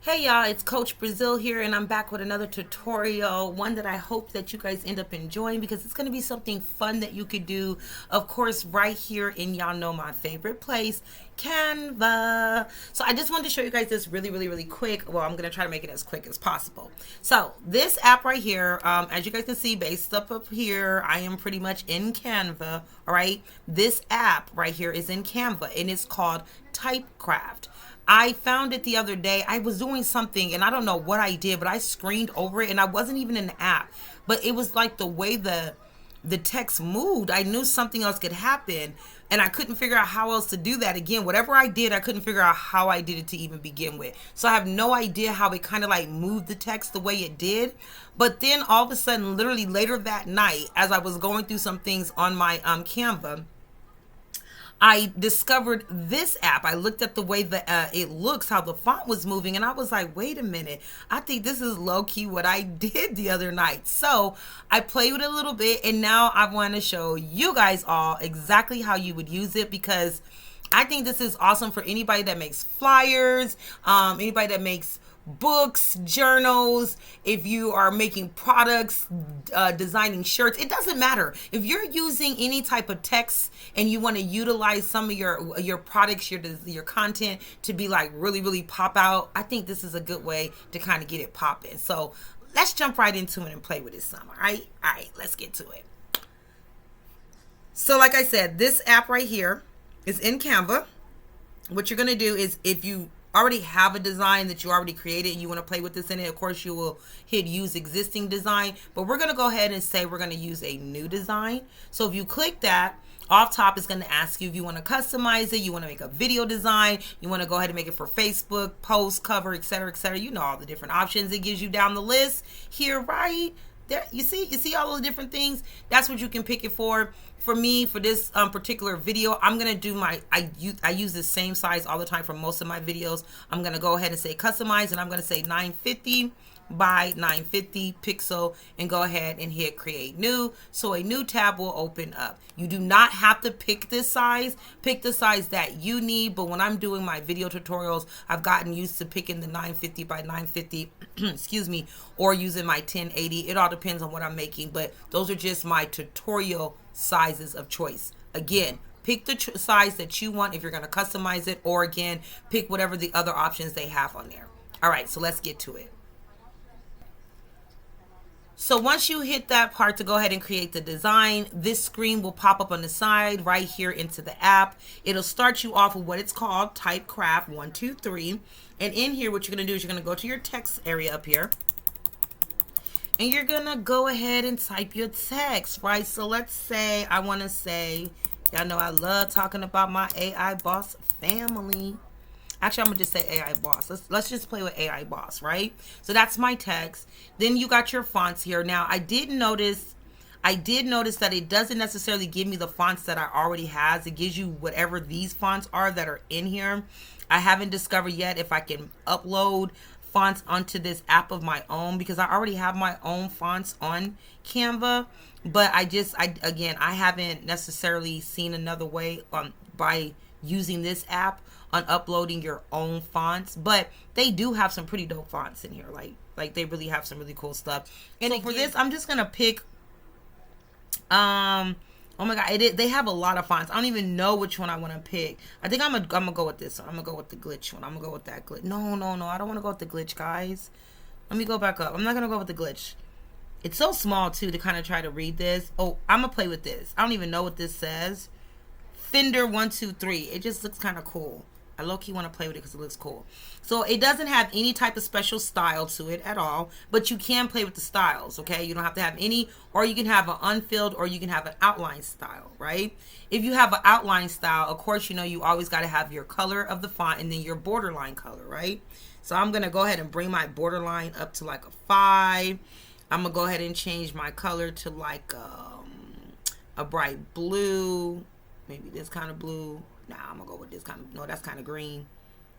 Hey y'all, it's Coach Brazil here, and I'm back with another tutorial, one that I hope that you guys end up enjoying because it's going to be something fun that you could do, of course, right here in y'all know my favorite place, Canva. So I just wanted to show you guys this really quick. Well, I'm going to try to make it as quick as possible. So this app right here, as you guys can see, based up here, I am pretty much in Canva, all right? This app right here is in Canva, and it's called Typecraft. I found it the other day. I was doing something and I don't know what I did, but I screened over it and I wasn't even in the app. But it was like the way the text moved. I knew something else could happen and I couldn't figure out how else to do that. Again, whatever I did, I couldn't figure out how I did it to even begin with. So I have no idea how it kind of like moved the text the way it did. But then all of a sudden, literally later that night, as I was going through some things on my Canva, I discovered this app. I looked at the way that it looks, how the font was moving, and I was like, wait a minute. I think this is low-key what I did the other night. So I played with it a little bit, and now I want to show you guys all exactly how you would use it because I think this is awesome for anybody that makes flyers, anybody that makes books, journals, if you are making products, designing shirts. It doesn't matter if you're using any type of text and you want to utilize some of your products, your content to be like really pop out. I think this is a good way to kind of get it popping. So let's jump right into it and play with it some. All right, let's get to it. So like I said, this app right here is in Canva. What you're going to do is, if you already have a design that you already created and you want to play with this in it, of course you will hit use existing design, but we're going to go ahead and say we're going to use a new design. So if you click that, off top it's going to ask you if you want to customize it, you want to make a video design, you want to go ahead and make it for Facebook, post, cover, etc. You know all the different options it gives you down the list here, right there. You see all those different things. That's what you can pick it for. For me, for this particular video, I'm gonna do I use the same size all the time for most of my videos. I'm gonna go ahead and say customize, and I'm gonna say 950 by 950 pixel and go ahead and hit create new. So a new tab will open up. You do not have to pick this size. Pick the size that you need, but when I'm doing my video tutorials, I've gotten used to picking the 950 by 950 excuse me, or using my 1080. It all depends on what I'm making, but those are just my tutorial sizes of choice. Again, pick the size that you want if you're going to customize it, or again, pick whatever the other options they have on there. All right, so let's get to it. So once you hit that part to go ahead and create the design, this screen will pop up on the side right here into the app. It'll start you off with what it's called, Typecraft 123. And in here, what you're going to do is you're going to go to your text area up here. And you're going to go ahead and type your text, right? So let's say I want to say, y'all know I love talking about my AI boss family. Actually, I'm gonna just say AI boss. Let's just play with AI boss, right? So that's my text. Then you got your fonts here. Now I did notice that it doesn't necessarily give me the fonts that I already has. It gives you whatever these fonts are that are in here. I haven't discovered yet if I can upload fonts onto this app of my own, because I already have my own fonts on Canva. But I haven't necessarily seen another way by using this app on uploading your own fonts, but they do have some pretty dope fonts in here. Like they really have some really cool stuff. And so for this, I'm just gonna pick. Oh my god, they have a lot of fonts. I don't even know which one I want to pick. I think I'm gonna go with this one. I'm gonna go with the glitch one. I'm gonna go with that glitch. No, I don't want to go with the glitch, guys. Let me go back up. I'm not gonna go with the glitch. It's so small too to kind of try to read this. Oh, I'm gonna play with this. I don't even know what this says. Fender 123. It just looks kind of cool. I low-key want to play with it because it looks cool. So it doesn't have any type of special style to it at all, but you can play with the styles, okay? You don't have to have any, or you can have an unfilled, or you can have an outline style, right? If you have an outline style, of course, you know you always got to have your color of the font and then your borderline color, right? So I'm going to go ahead and bring my borderline up to like a 5. I'm going to go ahead and change my color to like a bright blue, maybe this kind of blue. Nah, I'm gonna go with this kind of, no, that's kind of green.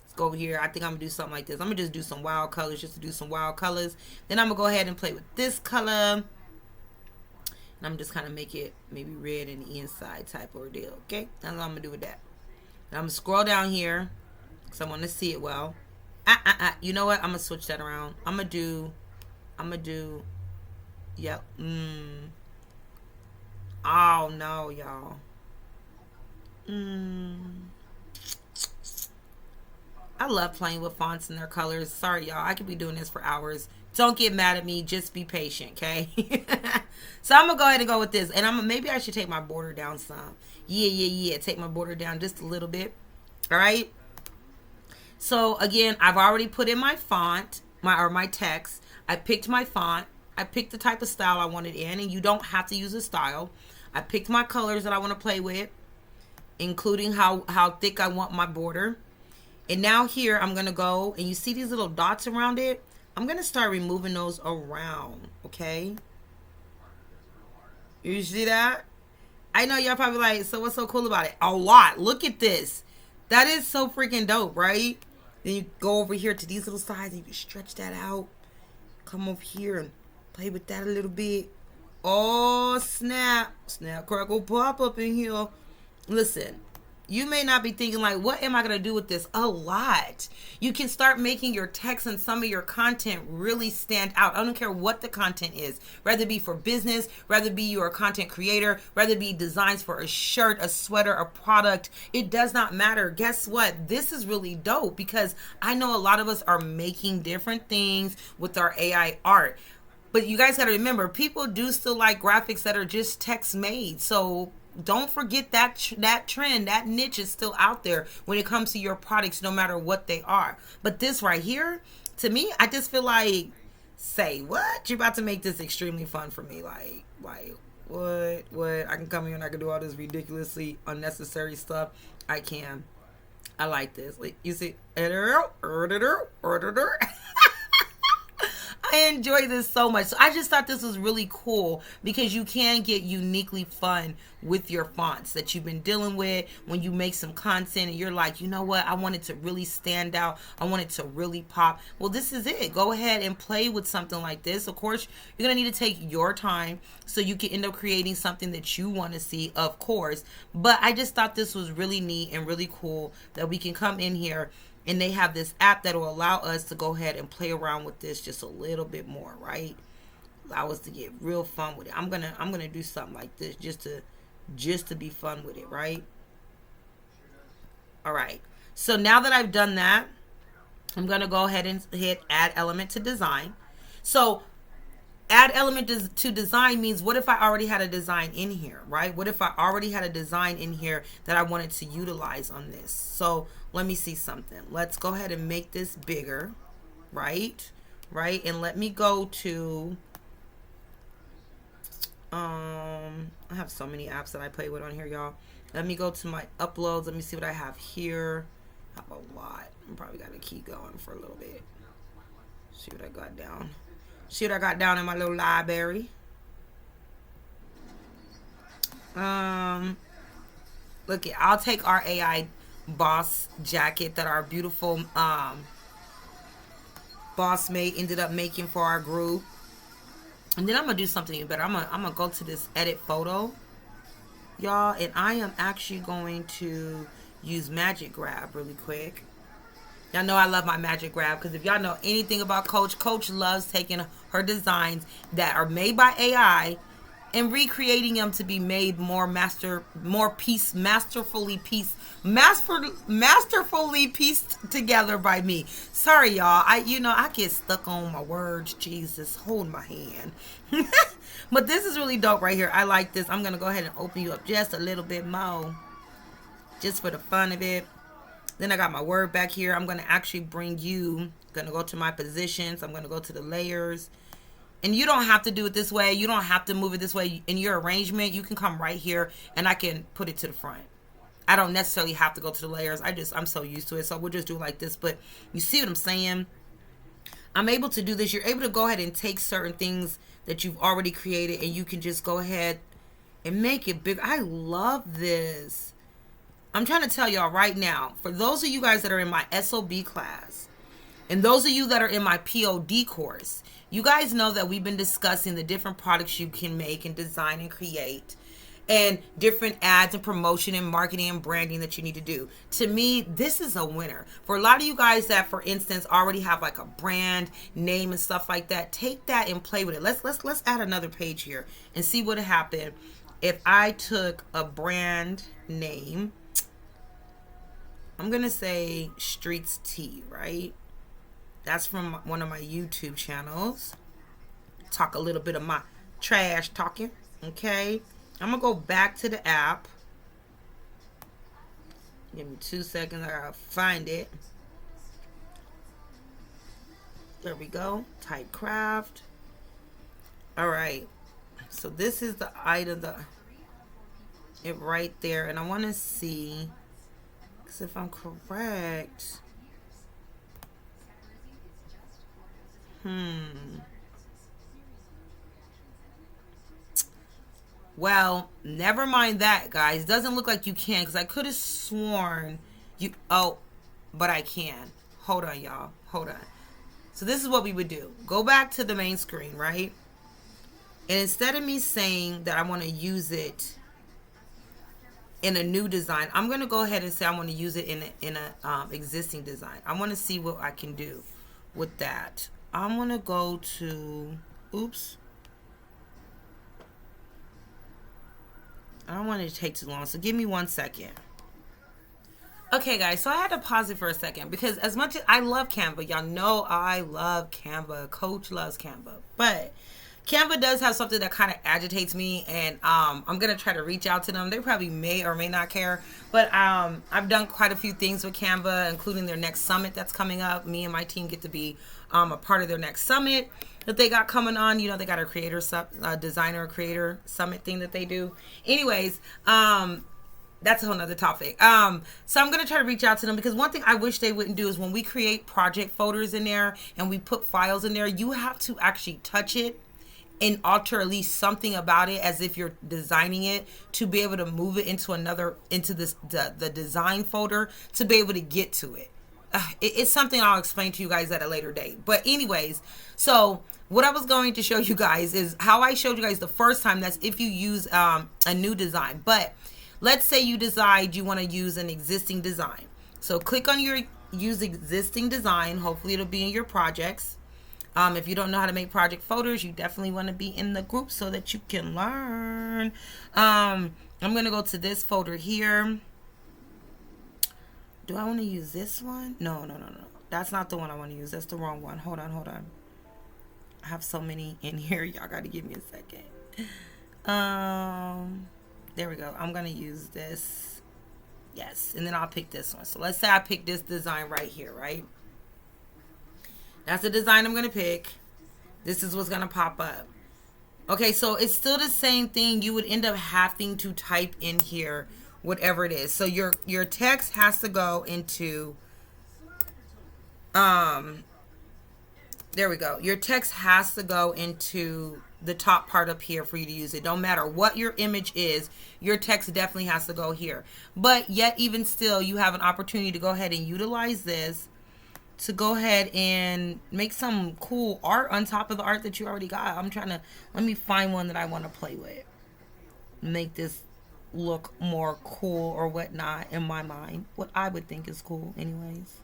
Let's go over here. I think I'm gonna do something like this. I'm gonna just do some wild colors, just to do some wild colors. Then I'm gonna go ahead and play with this color. And I'm just kind of make it maybe red in the inside type of deal. Okay, that's what I'm gonna do with that. Now I'm gonna scroll down here because I want to see it well. You know what? I'm gonna switch that around. I'm gonna do, yep. Oh no, y'all. Mm. I love playing with fonts and their colors. Sorry, y'all. I could be doing this for hours. Don't get mad at me. Just be patient, okay? So I'm gonna go ahead and go with this, and maybe I should take my border down some. Yeah. Take my border down just a little bit. All right. So again, I've already put in my font, my text. I picked my font. I picked the type of style I wanted in, and you don't have to use a style. I picked my colors that I want to play with, including how thick I want my border. And now here I'm gonna go, and you see these little dots around it. I'm gonna start removing those around. Okay. You see that? I know y'all probably like, so what's so cool about it? A lot. Look at this. That is so freaking dope, right? Then you go over here to these little sides and you can stretch that out. Come over here and play with that a little bit. Oh, snap. Snap, crackle, pop up in here. Listen, you may not be thinking like, what am I going to do with this? A lot. You can start making your text and some of your content really stand out. I don't care what the content is, whether it be for business, whether it be you're a content creator, whether it be designs for a shirt, a sweater, a product. It does not matter. Guess what? This is really dope because I know a lot of us are making different things with our AI art. But you guys got to remember, people do still like graphics that are just text made. So don't forget that trend, that niche is still out there when it comes to your products, no matter what they are. But this right here, to me, I just feel like, say what? You're about to make this extremely fun for me. Like what? I can come here and I can do all this ridiculously unnecessary stuff. I can. I like this. Like, you see, I enjoy this so much. So I just thought this was really cool because you can get uniquely fun with your fonts that you've been dealing with when you make some content and you're like, you know what? I want it to really stand out. I want it to really pop. Well, this is it. Go ahead and play with something like this. Of course, you're going to need to take your time so you can end up creating something that you want to see, of course. But I just thought this was really neat and really cool that we can come in here and they have this app that will allow us to go ahead and play around with this just a little bit more, right? Allow us to get real fun with it. I'm gonna do something like this just to be fun with it, right? All right. So now that I've done that, I'm gonna go ahead and hit add element to design. So add element to design means, what if I already had a design in here, right? What if I already had a design in here that I wanted to utilize on this? So let me see something. Let's go ahead and make this bigger, right? And let me go to, I have so many apps that I play with on here, y'all. Let me go to my uploads. Let me see what I have here. I have a lot. I'm probably got to keep going for a little bit. See what I got down. See what I got down in my little library. Look, I'll take our AI boss jacket that our beautiful boss mate ended up making for our group. And then I'm gonna do something even better. I'm gonna go to this edit photo, y'all, and I am actually going to use Magic Grab really quick. Y'all know I love my Magic Grab because if y'all know anything about Coach loves taking her designs that are made by AI and recreating them to be made masterfully pieced together by me. Sorry, y'all. I get stuck on my words. Jesus, hold my hand. But this is really dope right here. I like this. I'm gonna go ahead and open you up just a little bit more, just for the fun of it. Then I got my word back here. I'm going to actually bring you, going to go to my positions. I'm going to go to the layers. And you don't have to do it this way. You don't have to move it this way. In your arrangement, you can come right here and I can put it to the front. I don't necessarily have to go to the layers. I'm so used to it. So we'll just do it like this. But you see what I'm saying? I'm able to do this. You're able to go ahead and take certain things that you've already created and you can just go ahead and make it big. I love this. I'm trying to tell y'all right now, for those of you guys that are in my SOB class, and those of you that are in my POD course, you guys know that we've been discussing the different products you can make and design and create. and different ads and promotion and marketing and branding that you need to do. To me, this is a winner. For a lot of you guys that, for instance, already have like a brand name and stuff like that, take that and play with it. Let's add another page here and see what happened if I took a brand name. I'm gonna say Streets Tea, right? That's from one of my YouTube channels. Talk a little bit of my trash talking. Okay, I'm gonna go back to the app. Give me 2 seconds. I gotta find it. There we go. Typecraft. All right. So this is the item, it right there, and I want to see, because if I'm correct, well, never mind that, guys. Doesn't look like you can, because I could have sworn you, oh, but I can. Hold on, y'all. Hold on. So this is what we would do. Go back to the main screen, right? And instead of me saying that I want to use it in a new design, I'm going to go ahead and say I want to use it in a existing design. I want to see what I can do with that. I'm going to go to, oops. I don't want it to take too long, so give me 1 second. Okay, guys, so I had to pause it for a second because as much as I love Canva, y'all know I love Canva. Coach loves Canva. But Canva does have something that kind of agitates me, and I'm going to try to reach out to them. They probably may or may not care, but I've done quite a few things with Canva, including their next summit that's coming up. Me and my team get to be a part of their next summit that they got coming on. You know, they got a designer creator summit thing that they do. Anyways, that's a whole nother topic. So I'm going to try to reach out to them, because one thing I wish they wouldn't do is when we create project folders in there and we put files in there, you have to actually touch it and alter at least something about it as if you're designing it to be able to move it into the design folder to be able to get to it. It's something I'll explain to you guys at a later date. But anyways, so what I was going to show you guys is how I showed you guys the first time. That's if you use a new design. But let's say you decide you want to use an existing design. So click on your use existing design. Hopefully it'll be in your projects. If you don't know how to make project folders, you definitely want to be in the group so that you can learn. I'm going to go to this folder here. Do I want to use this one? No. That's not the one I want to use. That's the wrong one. Hold on. I have so many in here. Y'all got to give me a second. There we go. I'm going to use this. Yes. And then I'll pick this one. So let's say I pick this design right here, right? That's the design I'm going to pick. This is what's going to pop up. Okay, so it's still the same thing. You would end up having to type in here whatever it is. So your text has to go into, there we go. Your text has to go into the top part up here for you to use it. Don't matter what your image is, your text definitely has to go here. But yet even still, you have an opportunity to go ahead and utilize this to go ahead and make some cool art on top of the art that you already got. Let me find one that I want to play with. Make this look more cool or whatnot in my mind. What I would think is cool anyways.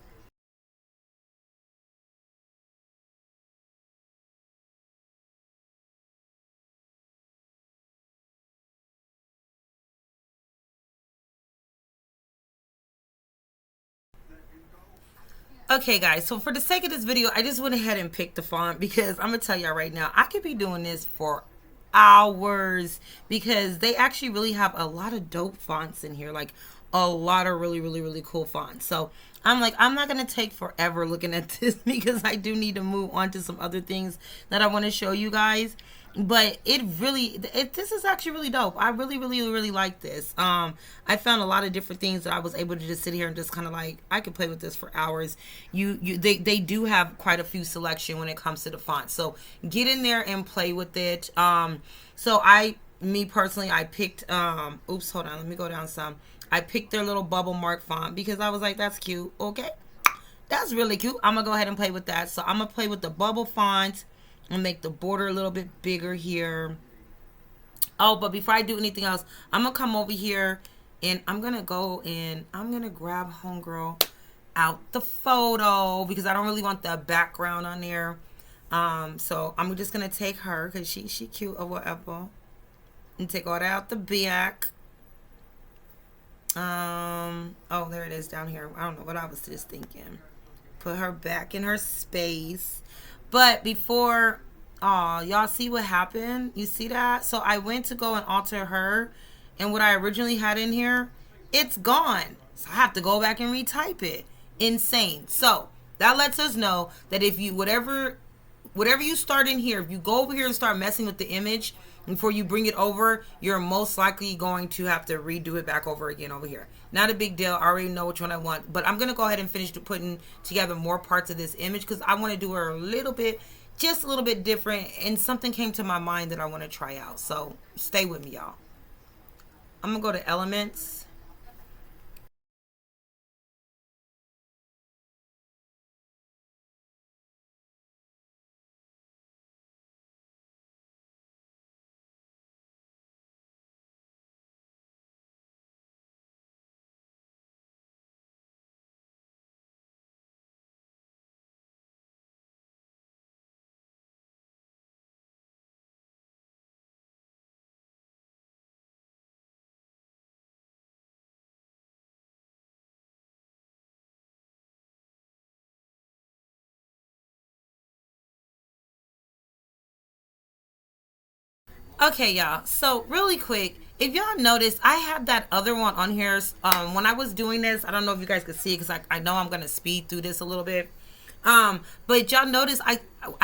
Okay, guys, so for the sake of this video, I just went ahead and picked the font because I'm going to tell y'all right now, I could be doing this for hours because they actually really have a lot of dope fonts in here, like a lot of really cool fonts. So I'm like, I'm not going to take forever looking at this because I do need to move on to some other things that I want to show you guys. But this is actually really dope. I really like this. I found a lot of different things that I was able to just sit here and just kind of like, I could play with this for hours. They do have quite a few selection when it comes to the font. So get in there and play with it. Me personally, I picked, oops, hold on, let me go down some. I picked their little bubble mark font because I was like, that's cute. Okay, that's really cute. I'm gonna go ahead and play with that. So I'm gonna play with the bubble font and make the border a little bit bigger here. Oh, but before I do anything else, I'm gonna come over here and I'm gonna go and I'm gonna grab homegirl out the photo because I don't really want the background on there. So I'm just gonna take her because she cute or whatever, and take all that out the back. Oh, there it is down here. I don't know what I was just thinking. Put her back in her space. But before, oh, y'all see what happened? You see that? So I went to go and alter her, and what I originally had in here, it's gone. So I have to go back and retype it. Insane. So that lets us know that if you, whatever you start in here, if you go over here and start messing with the image before you bring it over, you're most likely going to have to redo it back over again over here. Not a big deal. I already know which one I want, but I'm going to go ahead and finish putting together more parts of this image because I want to do her a little bit, just a little bit different, and something came to my mind that I want to try out. So stay with me, y'all. I'm going to go to Elements. Okay, y'all. So really quick, if y'all noticed, I had that other one on here. When I was doing this, I don't know if you guys could see it because I know I'm gonna speed through this a little bit. But y'all notice I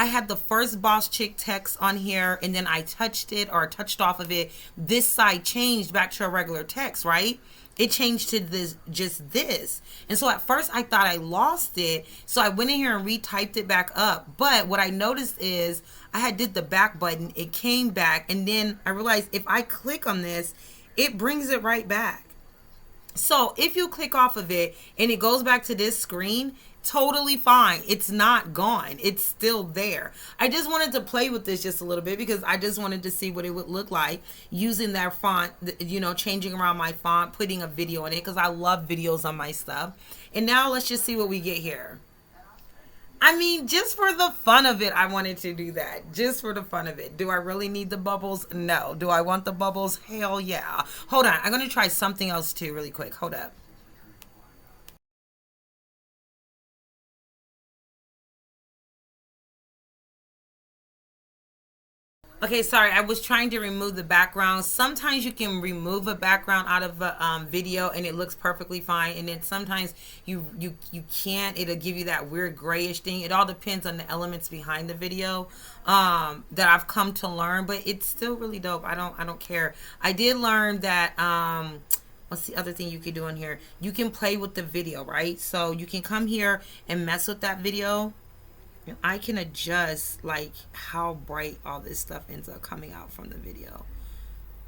had the first boss chick text on here, and then I touched it or touched off of it. This side changed back to a regular text, right? It changed to this, just this. And so at first I thought I lost it. So I went in here and retyped it back up. But what I noticed is I had did the back button. It came back. And then I realized if I click on this, it brings it right back. So if you click off of it and it goes back to this screen, totally fine. It's not gone. It's still there. I just wanted to play with this just a little bit because I just wanted to see what it would look like using that font, changing around my font, putting a video in it because I love videos on my stuff. And now let's just see what we get here. I mean, just for the fun of it, I wanted to do that. Just for the fun of it. Do I really need the bubbles? No. Do I want the bubbles? Hell yeah. Hold on. I'm going to try something else too really quick. Hold up. Okay, sorry. I was trying to remove the background. Sometimes you can remove a background out of a video and it looks perfectly fine. And then sometimes you can't. It'll give you that weird grayish thing. It all depends on the elements behind the video that I've come to learn. But it's still really dope. I don't care. I did learn that. What's the other thing you can do in here? You can play with the video, right? So you can come here and mess with that video. I can adjust like how bright all this stuff ends up coming out from the video.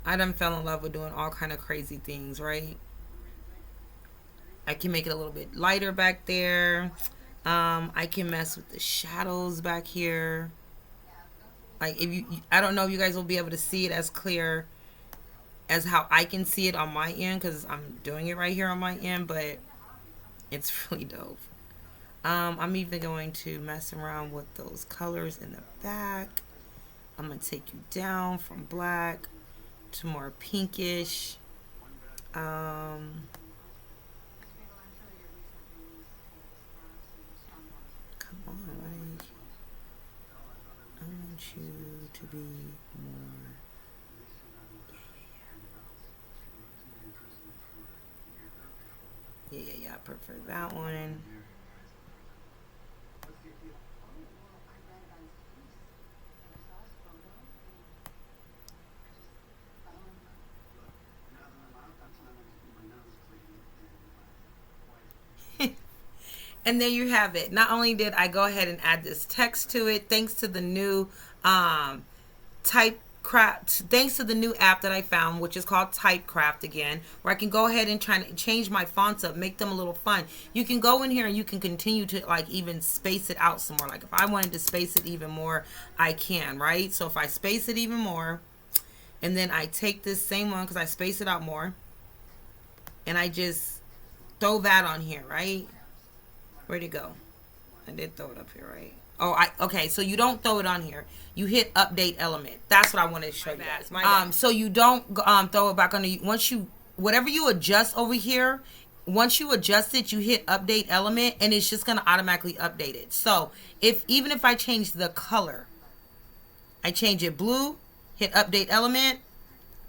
I done fell in love with doing all kind of crazy things, right? I can make it a little bit lighter back there. I can mess with the shadows back here. Like if you, I don't know if you guys will be able to see it as clear as how I can see it on my end because I'm doing it right here on my end, but it's really dope. I'm even going to mess around with those colors in the back. I'm going to take you down from black to more pinkish. Come on, I want you to be more. Yeah, I prefer that one. And there you have it. Not only did I go ahead and add this text to it, thanks to the new Typecraft, thanks to the new app that I found, which is called Typecraft again, where I can go ahead and try to change my fonts up, make them a little fun. You can go in here and you can continue to like even space it out some more. Like if I wanted to space it even more, I can, right? So if I space it even more, And then I take this same one because I space it out more. And I just throw that on here, right? Where'd it go? I did throw it up here, right? Oh, okay. So you don't throw it on here. You hit update element. That's what I wanted to show you guys. So you don't throw it back on the, whatever you adjust over here, once you adjust it, you hit update element and it's just going to automatically update it. So even if I change the color, I change it blue, hit update element,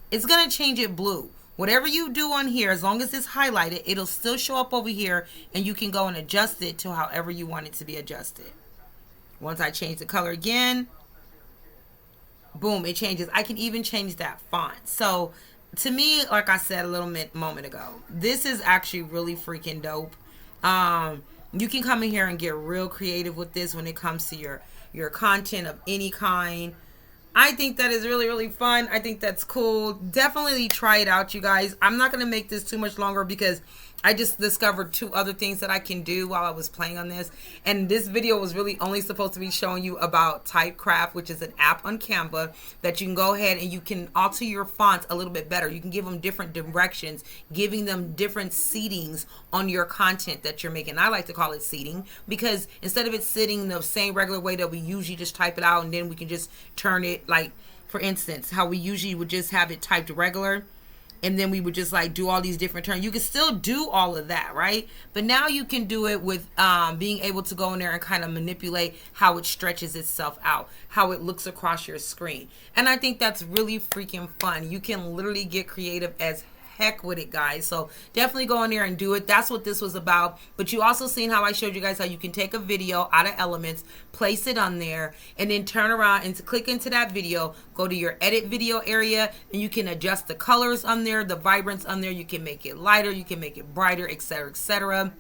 it's going to change it blue. Whatever you do on here, as long as it's highlighted, it'll still show up over here and you can go and adjust it to however you want it to be adjusted. Once I change the color again, boom, it changes. I can even change that font. So to me, like I said a little moment ago, this is actually really freaking dope. You can come in here and get real creative with this when it comes to your content of any kind. I think that is really, really fun. I think that's cool. Definitely try it out, you guys. I'm not going to make this too much longer because I just discovered 2 other things that I can do while I was playing on this. And this video was really only supposed to be showing you about Typecraft, which is an app on Canva that you can go ahead and you can alter your fonts a little bit better. You can give them different directions, giving them different seatings on your content that you're making. I like to call it seating because instead of it sitting the same regular way that we usually just type it out and then we can just turn it, like, for instance, how we usually would just have it typed regular. And then we would just like do all these different turns. You can still do all of that, right? But now you can do it with being able to go in there and kind of manipulate how it stretches itself out, how it looks across your screen. And I think that's really freaking fun. You can literally get creative as heck with it, guys. So definitely go in there and do it. That's what this was about. But you also seen how I showed you guys how you can take a video out of Elements, place it on there, and then turn around and click into that video, go to your edit video area, and you can adjust the colors on there, the vibrance on there. You can make it lighter, you can make it brighter, etc., etc.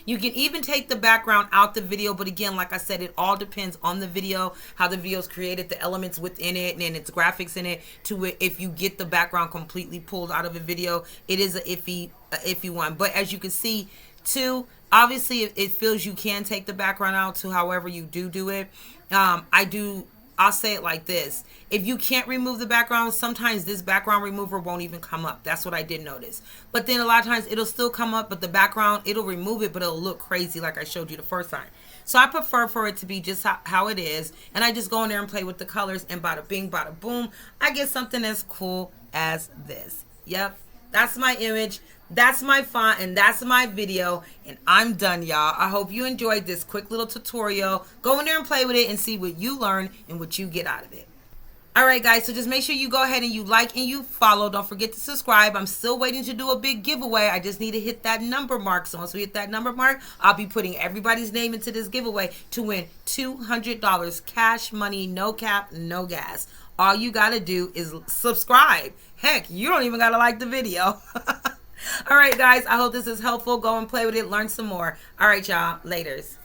You can even take the background out the video, but again, like I said, it all depends on the video, how the video is created, the elements within it, and then its graphics in it. If you get the background completely pulled out of a video, it is a iffy one. But as you can see, too, obviously, it feels you can take the background out to however you do it. I'll say it like this. If you can't remove the background, sometimes this background remover won't even come up. That's what I did notice. But then a lot of times it'll still come up, but the background, it'll remove it, but it'll look crazy like I showed you the first time. So I prefer for it to be just how it is. And I just go in there and play with the colors and bada bing, bada boom. I get something as cool as this. Yep. That's my image, that's my font, and that's my video, and I'm done, y'all. I hope you enjoyed this quick little tutorial. Go in there and play with it and see what you learn and what you get out of it. Alright, guys, so just make sure you go ahead and you like and you follow. Don't forget to subscribe. I'm still waiting to do a big giveaway. I just need to hit that number mark. So once we hit that number mark, I'll be putting everybody's name into this giveaway to win $200 cash money, no cap, no gas. All you got to do is subscribe. Heck, you don't even got to like the video. All right, guys, I hope this is helpful. Go and play with it. Learn some more. All right, y'all. Laters.